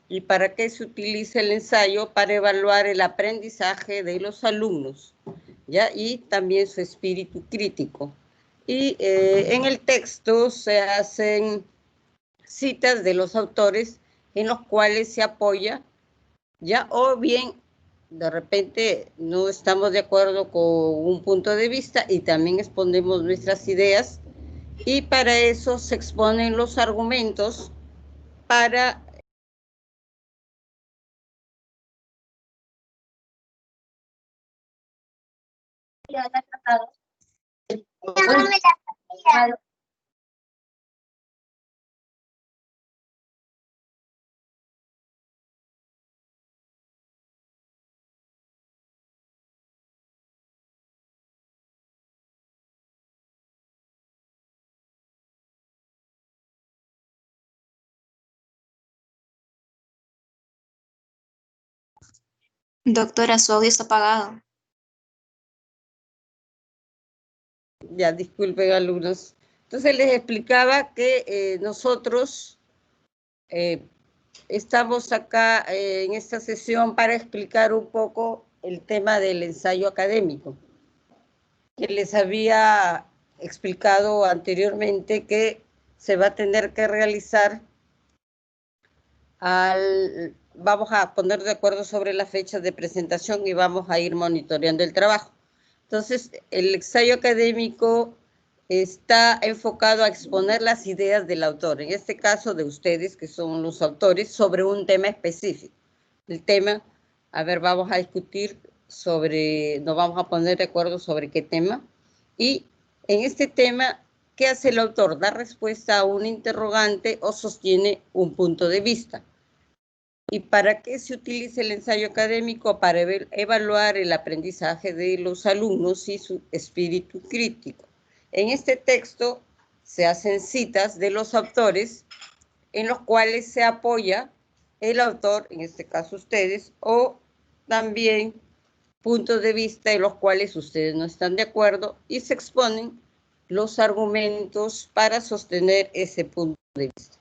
¿Y para qué se utiliza el ensayo? Para evaluar el aprendizaje de los alumnos, ¿ya? Y también su espíritu crítico. Y en el texto se hacen citas de los autores en los cuales se apoya, ¿ya? O bien, de repente, no estamos de acuerdo con un punto de vista y también exponemos nuestras ideas, y para eso se exponen los argumentos para Doctora, su audio está apagado. Ya, disculpen, alumnos. Entonces les explicaba que nosotros estamos acá en esta sesión para explicar un poco el tema del ensayo académico, que les había explicado anteriormente que se va a tener que realizar vamos a poner de acuerdo sobre la fecha de presentación y vamos a ir monitoreando el trabajo. Entonces, el ensayo académico está enfocado a exponer las ideas del autor, en este caso de ustedes, que son los autores, sobre un tema específico. El tema, a ver, vamos a discutir sobre, nos vamos a poner de acuerdo sobre qué tema, y en este tema, ¿qué hace el autor? Da respuesta a un interrogante o sostiene un punto de vista. ¿Y para qué se utiliza el ensayo académico? Para evaluar el aprendizaje de los alumnos y su espíritu crítico. En este texto se hacen citas de los autores en los cuales se apoya el autor, en este caso ustedes, o también puntos de vista en los cuales ustedes no están de acuerdo, y se exponen los argumentos para sostener ese punto de vista.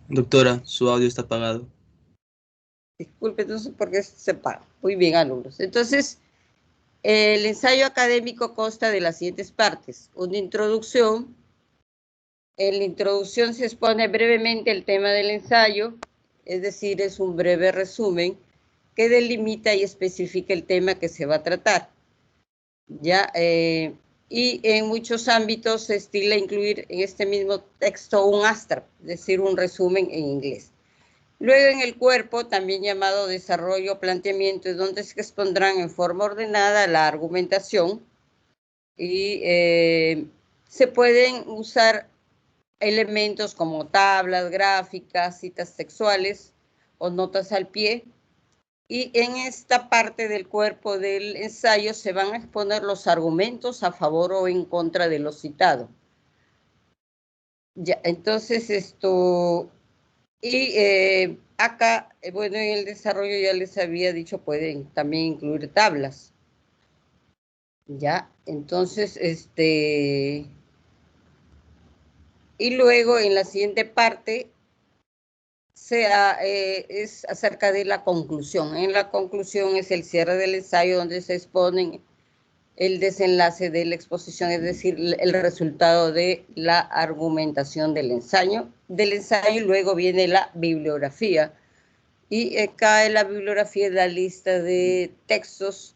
Doctora, su audio está apagado. Disculpe, entonces, porque se paga. Muy bien, alumnos. Entonces, el ensayo académico consta de las siguientes partes. Una introducción. En la introducción se expone brevemente el tema del ensayo, es decir, es un breve resumen que delimita y especifica el tema que se va a tratar. Ya, y en muchos ámbitos se estila incluir en este mismo texto un abstract, es decir, un resumen en inglés. Luego en el cuerpo, también llamado desarrollo o planteamiento, es donde se expondrán en forma ordenada la argumentación y se pueden usar elementos como tablas, gráficas, citas textuales o notas al pie. Y en esta parte del cuerpo del ensayo se van a exponer los argumentos a favor o en contra de lo citado. Ya, entonces esto... Y acá, bueno, en el desarrollo ya les había dicho, pueden también incluir tablas. Ya, entonces, y luego en la siguiente parte es acerca de la conclusión. En la conclusión es el cierre del ensayo donde se exponen el desenlace de la exposición, es decir, el resultado de la argumentación del ensayo. Y luego viene la bibliografía. Y acá en la bibliografía la lista de textos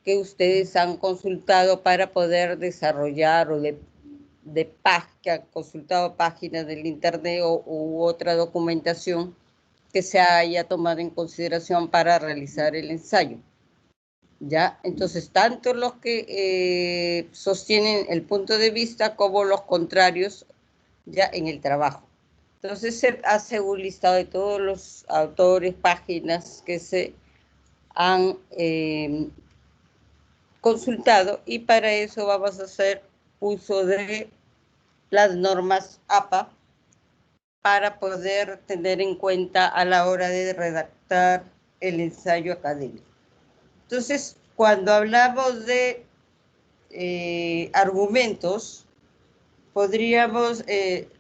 que ustedes han consultado para poder desarrollar o que han consultado páginas del internet u otra documentación que se haya tomado en consideración para realizar el ensayo. ¿Ya? Entonces, tanto los que sostienen el punto de vista como los contrarios ya en el trabajo. Entonces se hace un listado de todos los autores, páginas que se han consultado, y para eso vamos a hacer uso de las normas APA para poder tener en cuenta a la hora de redactar el ensayo académico. Entonces, cuando hablamos de argumentos, podríamos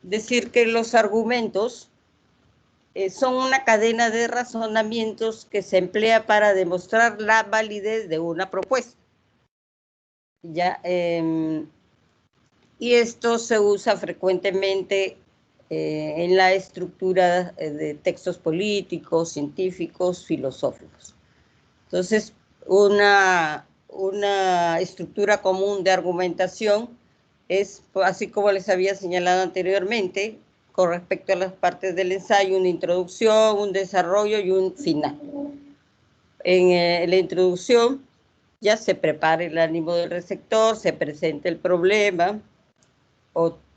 decir que los argumentos son una cadena de razonamientos que se emplea para demostrar la validez de una propuesta. ¿Ya? Y esto se usa frecuentemente en la estructura de textos políticos, científicos, filosóficos. Entonces, una estructura común de argumentación es, así como les había señalado anteriormente, con respecto a las partes del ensayo, una introducción, un desarrollo y un final. En la introducción ya se prepara el ánimo del receptor, se presenta el problema,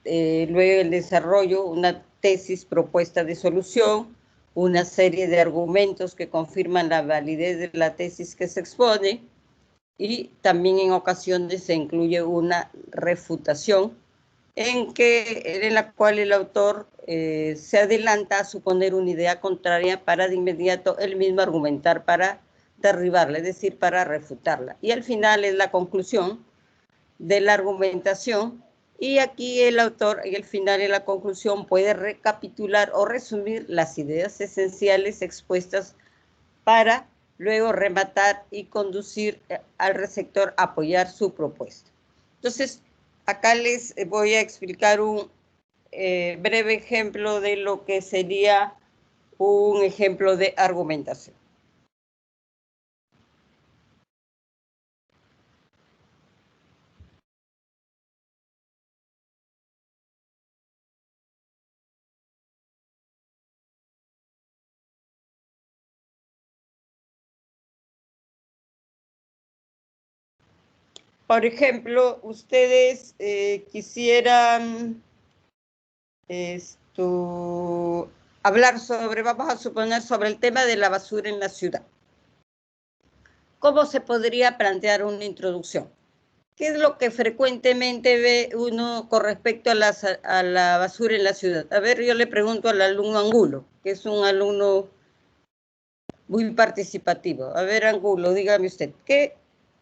luego el desarrollo, una tesis propuesta de solución, una serie de argumentos que confirman la validez de la tesis que se expone, y también en ocasiones se incluye una refutación en la cual el autor se adelanta a suponer una idea contraria para de inmediato él mismo argumentar para derribarla, es decir, para refutarla. Y al final es la conclusión de la argumentación, y aquí el autor en el final de la conclusión puede recapitular o resumir las ideas esenciales expuestas para luego rematar y conducir al receptor a apoyar su propuesta. Entonces, acá les voy a explicar un breve ejemplo de lo que sería un ejemplo de argumentación. Por ejemplo, ustedes quisieran hablar sobre, vamos a suponer, sobre el tema de la basura en la ciudad. ¿Cómo se podría plantear una introducción? ¿Qué es lo que frecuentemente ve uno con respecto a la basura en la ciudad? A ver, yo le pregunto al alumno Angulo, que es un alumno muy participativo. A ver, Angulo, dígame usted, ¿qué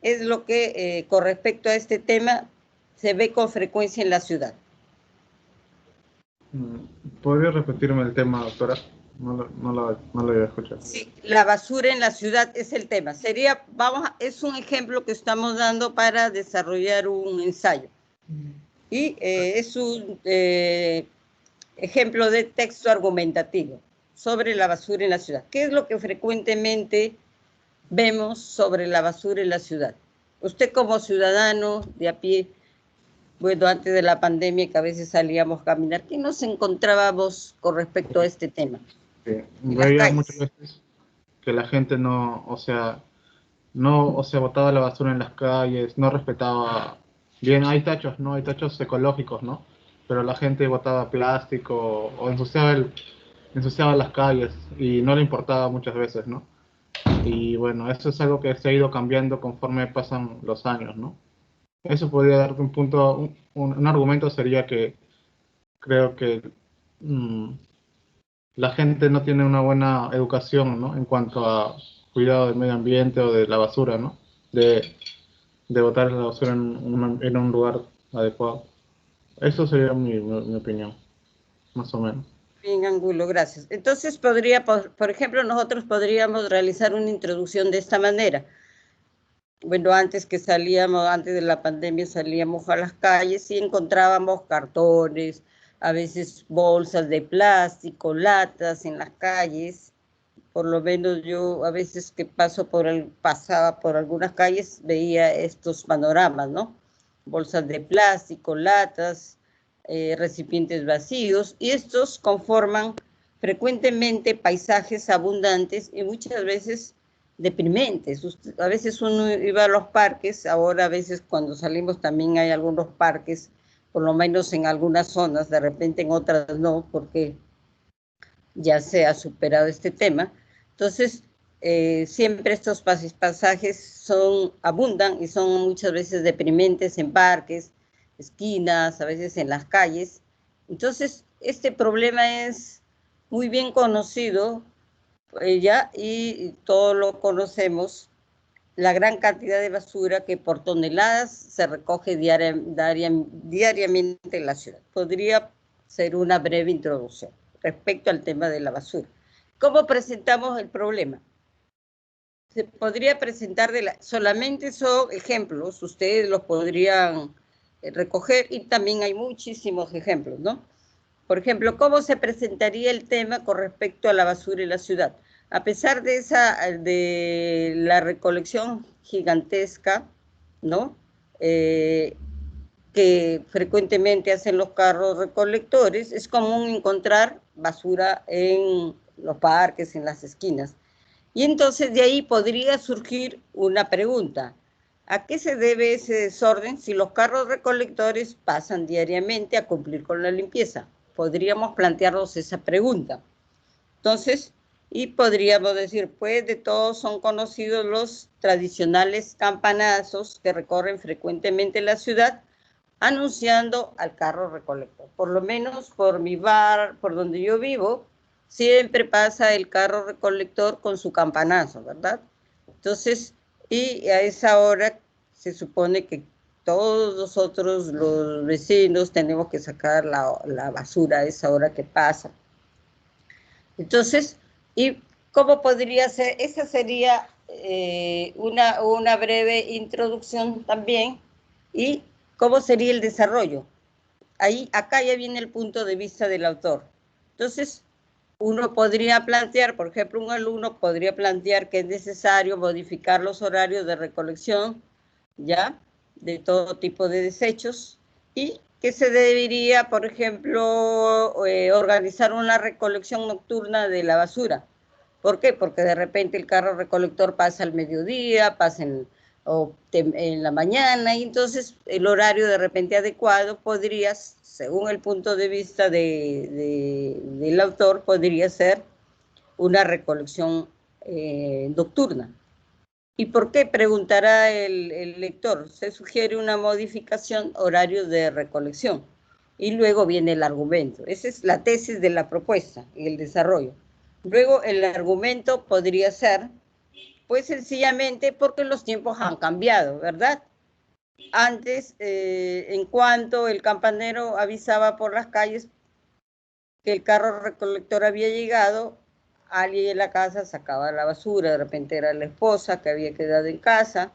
es lo que con respecto a este tema se ve con frecuencia en la ciudad? ¿Podría repetirme el tema, doctora? No lo había escuchado. Sí, la basura en la ciudad es el tema. Sería, es un ejemplo que estamos dando para desarrollar un ensayo. Y es un ejemplo de texto argumentativo sobre la basura en la ciudad. ¿Qué es lo que frecuentemente vemos sobre la basura en la ciudad? Usted como ciudadano de a pie, bueno, antes de la pandemia que a veces salíamos a caminar, ¿qué nos encontrábamos con respecto a este tema? Sí, veía muchas veces que la gente no, botaba la basura en las calles, no respetaba. Bien, hay tachos, ¿no? Hay tachos ecológicos, ¿no? Pero la gente botaba plástico o ensuciaba las calles y no le importaba muchas veces, ¿no? Y bueno, eso es algo que se ha ido cambiando conforme pasan los años, ¿no? Eso podría darte un punto, un argumento sería que creo que la gente no tiene una buena educación, ¿no? En cuanto a cuidado del medio ambiente o de la basura, ¿no? De botar la basura en un lugar adecuado. Eso sería mi opinión, más o menos. Bien, Angulo, gracias. Entonces, por ejemplo, nosotros podríamos realizar una introducción de esta manera. Bueno, antes de la pandemia salíamos a las calles y encontrábamos cartones, a veces bolsas de plástico, latas en las calles. Por lo menos yo a veces que pasaba por algunas calles veía estos panoramas, ¿no? Bolsas de plástico, latas, recipientes vacíos, y estos conforman frecuentemente paisajes abundantes y muchas veces deprimentes. A veces uno iba a los parques, ahora a veces cuando salimos también hay algunos parques, por lo menos en algunas zonas, de repente en otras no, porque ya se ha superado este tema. Entonces, siempre estos pasajes abundan y son muchas veces deprimentes en parques, esquinas, a veces en las calles. Entonces, este problema es muy bien conocido ya, y todos lo conocemos, la gran cantidad de basura que por toneladas se recoge diariamente en la ciudad. Podría ser una breve introducción respecto al tema de la basura. ¿Cómo presentamos el problema? Se podría presentar solamente son ejemplos, ustedes los podrían recoger, y también hay muchísimos ejemplos, ¿no? Por ejemplo, ¿cómo se presentaría el tema con respecto a la basura en la ciudad? A pesar de la recolección gigantesca, ¿no? Que frecuentemente hacen los carros recolectores, es común encontrar basura en los parques, en las esquinas. Y entonces de ahí podría surgir una pregunta. ¿A qué se debe ese desorden si los carros recolectores pasan diariamente a cumplir con la limpieza? Podríamos plantearnos esa pregunta. Entonces, y podríamos decir, pues de todos son conocidos los tradicionales campanazos que recorren frecuentemente la ciudad anunciando al carro recolector. Por lo menos por mi bar, por donde yo vivo, siempre pasa el carro recolector con su campanazo, ¿verdad? Entonces, y a esa hora se supone que todos nosotros, los vecinos, tenemos que sacar la basura a esa hora que pasa. Entonces, ¿y cómo podría ser? Esa sería una breve introducción también. ¿Y cómo sería el desarrollo? Acá ya viene el punto de vista del autor. Entonces, uno podría plantear, por ejemplo, un alumno podría plantear que es necesario modificar los horarios de recolección, ¿ya?, de todo tipo de desechos, y que se debería, por ejemplo, organizar una recolección nocturna de la basura. ¿Por qué? Porque de repente el carro recolector pasa al mediodía, pasa en la mañana, y entonces el horario de repente adecuado podría, según el punto de vista del autor, podría ser una recolección nocturna. ¿Y por qué? Preguntará el lector. Se sugiere una modificación horario de recolección. Y luego viene el argumento. Esa es la tesis de la propuesta y el desarrollo. Luego el argumento podría ser, pues sencillamente porque los tiempos han cambiado, ¿verdad? Antes, en cuanto el campanero avisaba por las calles que el carro recolector había llegado, alguien en la casa sacaba la basura, de repente era la esposa que había quedado en casa,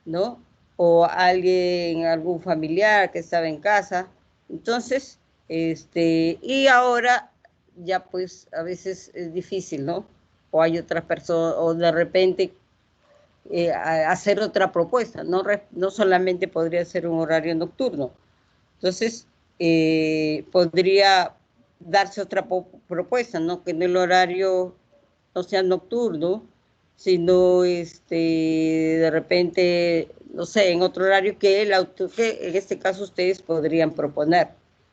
¿no? O alguien, algún familiar que estaba en casa. Entonces, y ahora ya pues a veces es difícil, ¿no? O hay otras personas, o de repente hacer otra propuesta, no solamente podría ser un horario nocturno. Entonces, podría darse otra propuesta, ¿no? Que en el horario no sea nocturno, sino de repente, no sé, en otro horario que en este caso ustedes podrían proponer.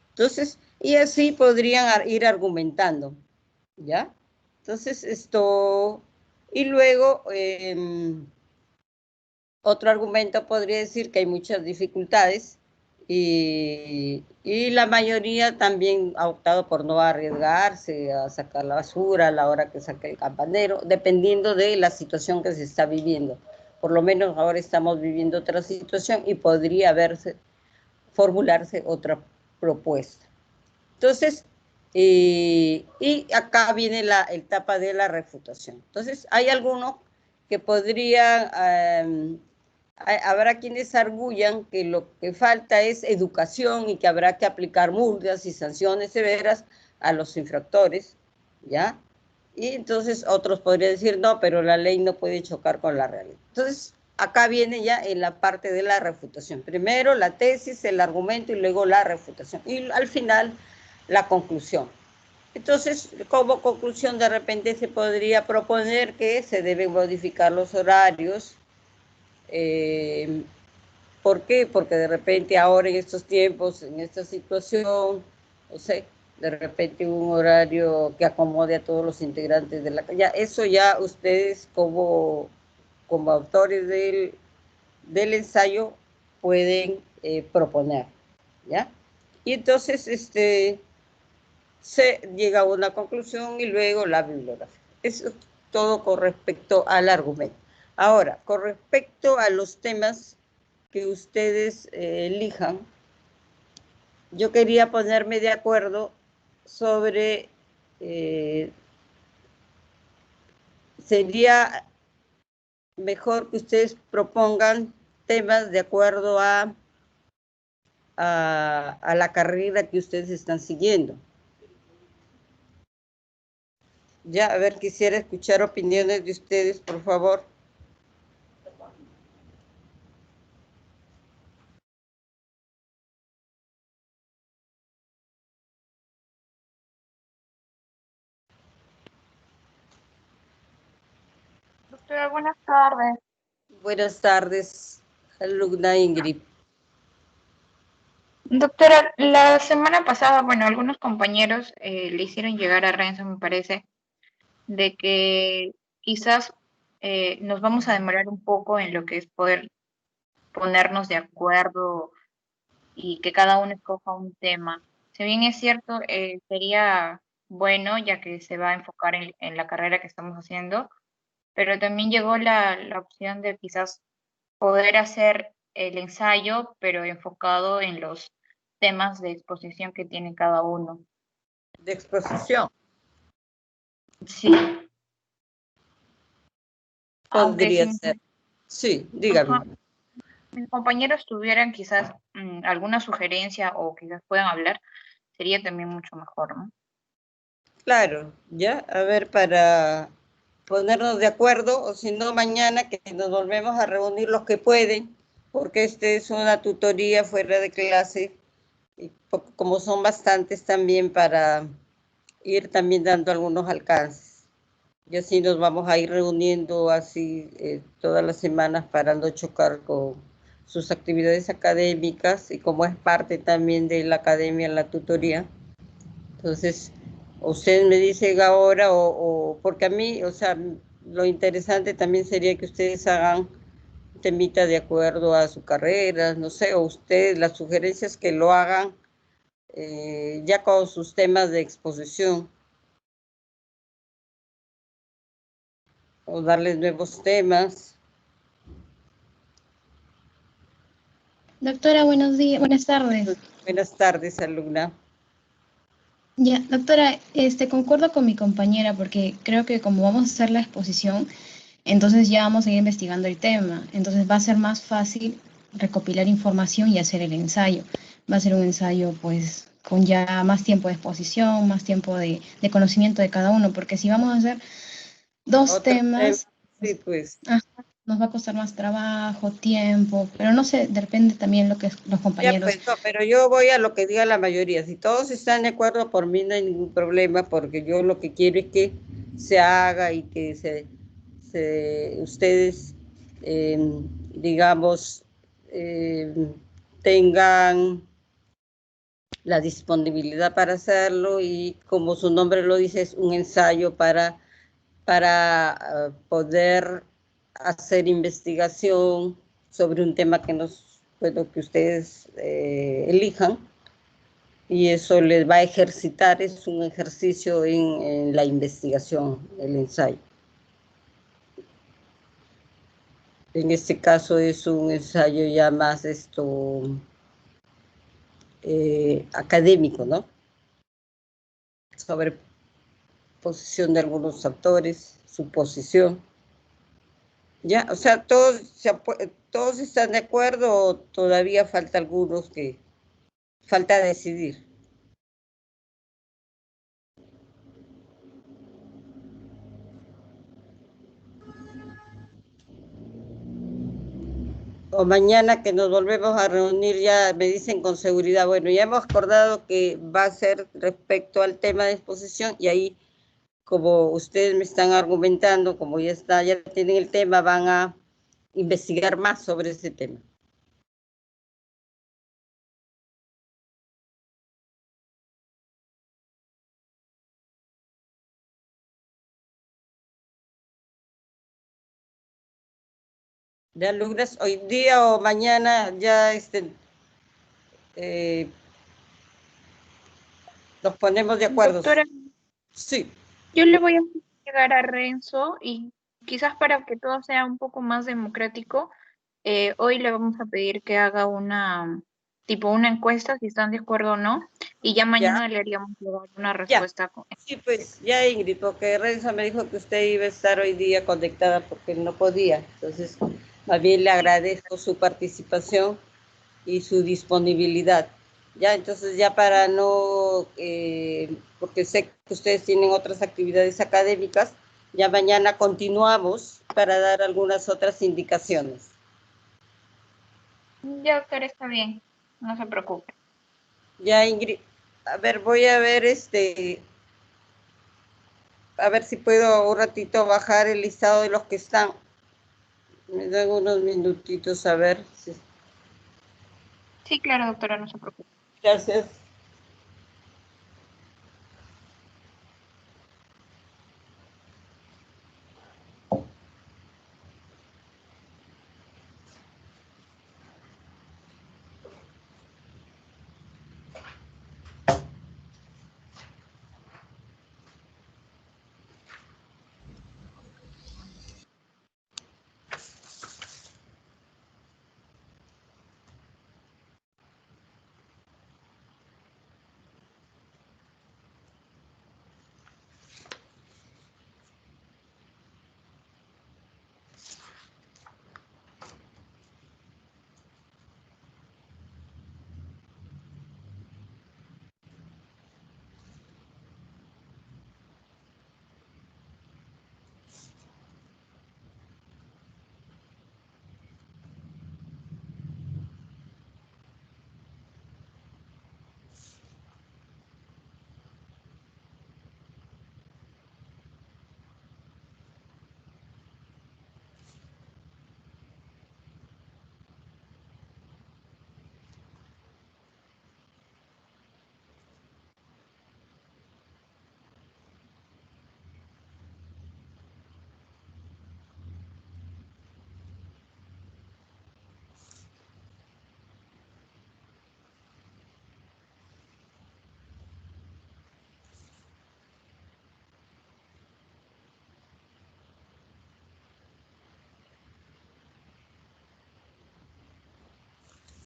Entonces, y así podrían ir argumentando, ¿ya? Entonces, y luego, otro argumento podría decir que hay muchas dificultades y la mayoría también ha optado por no arriesgarse a sacar la basura a la hora que saque el campanero, dependiendo de la situación que se está viviendo. Por lo menos ahora estamos viviendo otra situación y podría formularse otra propuesta. Entonces, y acá viene la etapa de la refutación. Entonces, hay algunos que podrían, habrá quienes arguyan que lo que falta es educación y que habrá que aplicar multas y sanciones severas a los infractores, ¿ya? Y entonces otros podrían decir, no, pero la ley no puede chocar con la realidad. Entonces, acá viene ya en la parte de la refutación. Primero la tesis, el argumento y luego la refutación. Y al final, la conclusión. Entonces, como conclusión, de repente se podría proponer que se deben modificar los horarios. ¿Por qué? Porque de repente ahora en estos tiempos, en esta situación, no sé, de repente un horario que acomode a todos los integrantes de la ya eso ya ustedes como autores del ensayo pueden proponer, ¿ya? Y entonces, se llega a una conclusión y luego la bibliografía. Eso es todo con respecto al argumento. Ahora, con respecto a los temas que ustedes elijan, yo quería ponerme de acuerdo sobre, sería mejor que ustedes propongan temas de acuerdo a la carrera que ustedes están siguiendo. Ya, a ver, quisiera escuchar opiniones de ustedes, por favor. Doctora, buenas tardes. Buenas tardes, alumna Ingrid. Doctora, la semana pasada, bueno, algunos compañeros le hicieron llegar a Renzo, me parece, de que quizás nos vamos a demorar un poco en lo que es poder ponernos de acuerdo y que cada uno escoja un tema. Si bien es cierto, sería bueno, ya que se va a enfocar en la carrera que estamos haciendo, pero también llegó la opción de quizás poder hacer el ensayo, pero enfocado en los temas de exposición que tiene cada uno. De exposición. Sí. Aunque Podría si ser. Sí, dígame. mis compañeros tuvieran quizás alguna sugerencia o quizás puedan hablar, sería también mucho mejor, ¿no? Claro, ya, a ver, para ponernos de acuerdo, o si no, mañana que nos volvemos a reunir los que pueden, porque este es una tutoría fuera de clase, y como son bastantes también para ir también dando algunos alcances. Y así nos vamos a ir reuniendo así todas las semanas para no chocar con sus actividades académicas y como es parte también de la academia, la tutoría. Entonces, ustedes me dicen ahora porque a mí, o sea, lo interesante también sería que ustedes hagan temita de acuerdo a su carrera, no sé, o ustedes las sugerencias que lo hagan ya con sus temas de exposición. O darles nuevos temas. Doctora, buenos días, buenas tardes. Buenas tardes, alumna. Ya, doctora, concuerdo con mi compañera porque creo que como vamos a hacer la exposición, entonces ya vamos a ir investigando el tema. Entonces va a ser más fácil recopilar información y hacer el ensayo. Va a ser un ensayo pues con ya más tiempo de exposición, más tiempo de conocimiento de cada uno, porque si vamos a hacer dos Otro temas, sí, pues. nos va a costar más trabajo, tiempo, pero no sé, depende también lo que los Ya, compañeros. pues, no, pero yo voy a lo que diga la mayoría. Si todos están de acuerdo, por mí no hay ningún problema, porque yo lo que quiero es que se haga y que ustedes, digamos, tengan la disponibilidad para hacerlo y como su nombre lo dice, es un ensayo para poder hacer investigación sobre un tema que bueno, que ustedes elijan y eso les va a ejercitar, es un ejercicio en la investigación, el ensayo. En este caso es un ensayo ya más académico, ¿no? Sobre posición de algunos autores, su posición. Ya, o sea, todos están de acuerdo o todavía falta algunos que falta decidir. O mañana que nos volvemos a reunir ya me dicen con seguridad, bueno, ya hemos acordado que va a ser respecto al tema de exposición y ahí, como ustedes me están argumentando, como ya tienen el tema, van a investigar más sobre ese tema. De alumnas, hoy día o mañana ya Nos ponemos de acuerdo. Doctora, Sí. yo le voy a llegar a Renzo y quizás para que todo sea un poco más democrático, hoy le vamos a pedir que haga una encuesta, si están de acuerdo o no, y ya mañana le haríamos llegar una respuesta. Sí, pues ya Ingrid, porque Renzo me dijo que usted iba a estar hoy día conectada porque él no podía. Entonces, más bien le agradezco su participación y su disponibilidad. Ya, entonces ya para no, porque sé que ustedes tienen otras actividades académicas, ya mañana continuamos para dar algunas otras indicaciones. Ya, doctora, está bien, no se preocupe. Ya, Ingrid, a ver, voy a ver a ver si puedo un ratito bajar el listado de los que están. Me dan unos minutitos a ver. Sí, claro, doctora, no se preocupe. Gracias.